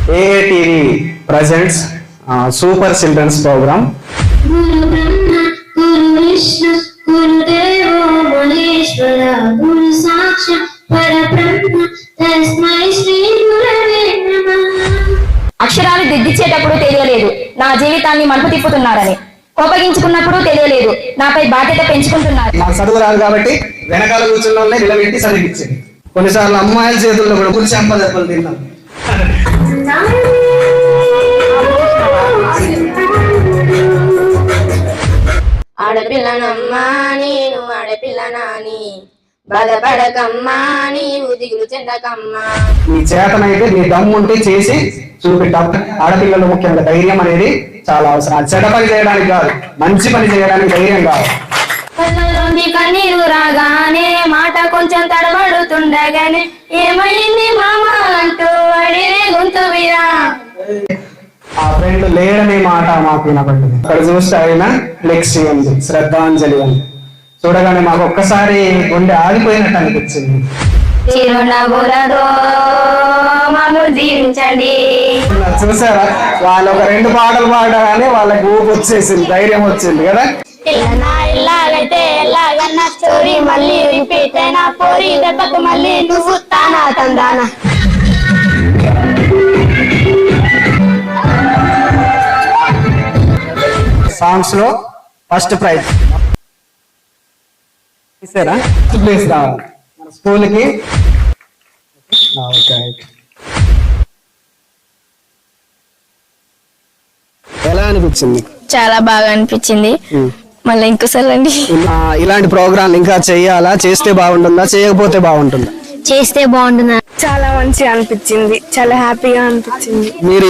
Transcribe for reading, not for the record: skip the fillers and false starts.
AATV presents Super Children's Program. Guru Brahma, Guru Vishnu, Guru Devo Maheshwara, Guru Sakshat Parabrahma, Tasmai Shri Gurave Namah. అక్షరాలు దిద్దిచ్చేటప్పుడు తెలియలేదు నా జీవితాన్ని మలుపు తిప్పుతున్నారని, కోపగించుకున్నప్పుడు తెలియలేదు నాపై బాధ్యత పెంచుకుంటున్నారు. నాకు చదువు రాదు కాబట్టి వెనకాల కూర్చున్న వాళ్ళని నిలబెట్టి చదివించింది. కొన్నిసార్లు అమ్మాయిల చేతుల్లో కూడా కూర్చి అప్పదెబ్బలు తిన్నాం. ఆడపిల్లనమ్మా నేను ఆడపిల్లనాని, బాధపడకమ్మా నీవు దిగులు చెందకమ్మా. నీ చేతనైతే నీ దమ్ముంటే చేసి చూపిద్దాం. ఆడపిల్లలు ముఖ్యంగా ధైర్యం అనేది చాలా అవసరం. అది చెడ్డ పని చేయడానికి కాదు, మంచి పని చేయడానికి ధైర్యం కావాలి. కళ్ళలోంచి కన్నీరు రాగానే మాట కొంచెం తడబడుతుండగానే ఏమైంది మామ అంటూ అడిగే గొంతు విరా. ఆ ఫ్రెండ్ లేడనే మాట మాకు వినపడింది. అక్కడ చూస్తే ఆయన ఫ్లెక్సీ ఉంది, శ్రద్ధాంజలి ఉంది. చూడగానే మాకు ఒక్కసారి గుండె ఆగిపోయినట్టు అనిపించింది. చిరునవ్వులతో మమ్ము దీవించండి. చూసారా, వాళ్ళు ఒక 2 పాటలు పాడగానే వాళ్ళకి ఊపు వచ్చేసింది, ధైర్యం వచ్చింది కదా. ఇలాగైతే ఎలాగన్నా స్టోరీ మళ్ళీ రిపీట్ అయినా పోరి దెబ్బకు మళ్ళీ నువ్వు తానా తందానా. సాంగ్స్ లో ఫస్ట్ ప్రైజ్ ఇస్తారా? ప్లేస్ రావాలి మన స్కూల్ కి. ఎలా అనిపించింది? చాలా బాగా అనిపించింది. మళ్ళీ ఇంకోసారి అండి. ఇలాంటి ప్రోగ్రాం ఇంకా చెయ్యాలా? చేస్తే బాగుంటుందా, చేయకపోతే బాగుంటుందా? చేస్తే బాగుంటుంది. చాలా మంచిగా అనిపించింది, చాలా హ్యాపీగా అనిపించింది. మీరు